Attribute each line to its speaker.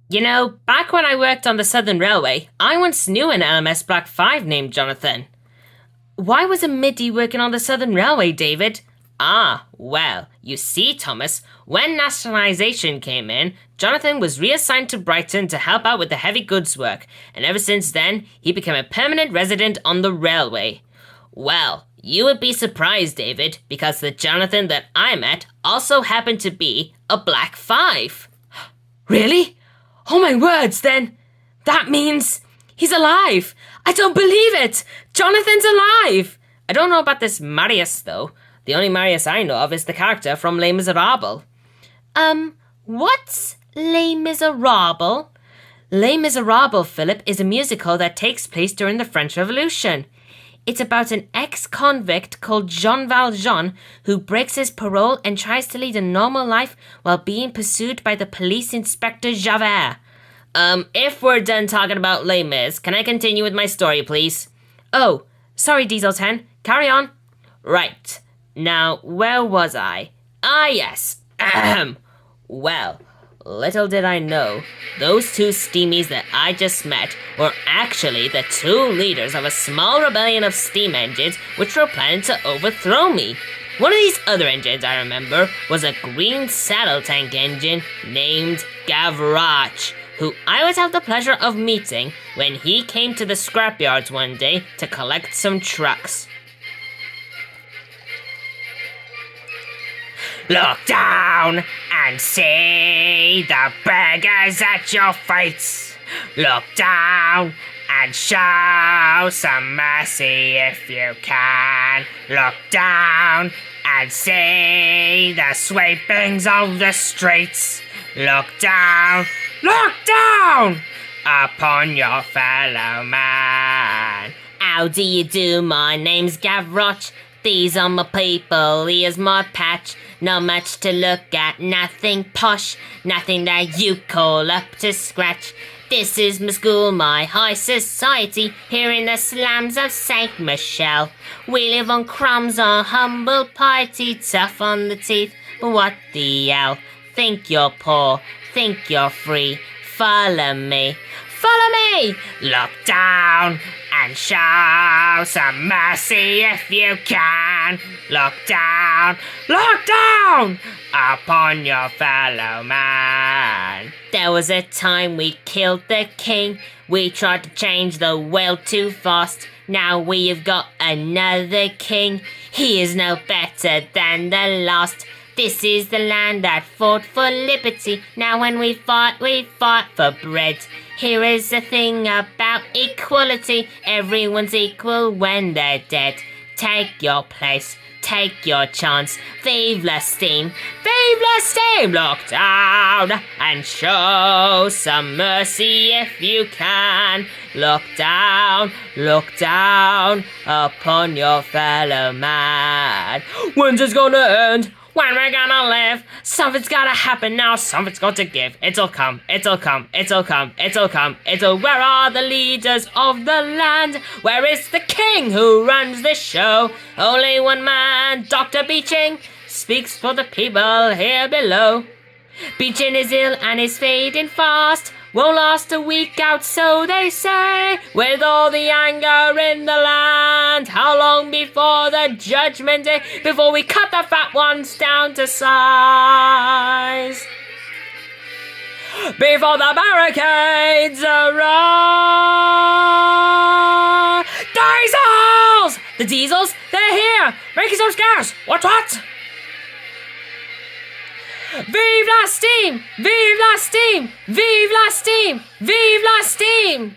Speaker 1: You know, back when I worked on the Southern Railway, I once knew an LMS Black 5 named Jonathan. Why was a MIDI working on the Southern Railway, David? Ah, well, you see, Thomas, when nationalisation came in, Jonathan was reassigned to Brighton to help out with the heavy goods work, and ever since then, he became a permanent resident on the railway. Well, you would be surprised, David, because the Jonathan that I met also happened to be a Black 5. Really? Oh my words, then! That means he's alive! I don't believe it! Jonathan's alive! I don't know about this Marius, though. The only Marius I know of is the character from Les Miserables. What's Les Miserables? Les Miserables, Philip, is a musical that takes place during the French Revolution. It's about an ex-convict called Jean Valjean who breaks his parole and tries to lead a normal life while being pursued by the police inspector Javert. If we're done talking about Les Mis, can I continue with my story, please? Oh, sorry, Diesel 10. Carry on. Right. Now, where was I? Ah, yes. Ahem. Well, little did I know, those two steamies that I just met were actually the two leaders of a small rebellion of steam engines which were planning to overthrow me. One of these other engines, I remember, was a green saddle tank engine named Gavroche, who I would have the pleasure of meeting when he came to the scrapyards one day to collect some trucks. Look down and see the beggars at your feet. Look down and show some mercy if you can. Look down and see the sweepings of the streets. Look down upon your fellow man. How do you do? My name's Gavroche. These are my people, here's my patch. Not much to look at, nothing posh, nothing that you call up to scratch. This is my school, my high society, here in the slums of Saint Michel. We live on crumbs, our humble piety, tough on the teeth, but what the hell? Think you're poor, think you're free, follow me. Follow me! Look down and show some mercy if you can. Look down upon your fellow man. There was a time we killed the king. We tried to change the world too fast. Now we have got another king. He is no better than the last. This is the land that fought for liberty. Now when we fought for bread. Here is the thing about equality. Everyone's equal when they're dead. Take your place, take your chance. Vive la steam, vive la steam. Look down and show some mercy if you can. Look down upon your fellow man. When's this gonna end? When we're gonna live? Something's gotta happen now, something's got to give. It'll come. Where are the leaders of the land? Where is the king who runs the show? Only one man, Dr. Beeching, speaks for the people here below. Beeching is ill and is fading fast. Won't last a week out, so they say. With all the anger in the land, how long before the judgment day? Before we cut the fat ones down to size? Before the barricades arrive. Diesels! The diesels, they're here! Making some scarce! What? Vive la steam! Vive la steam! Vive la steam! Vive la steam!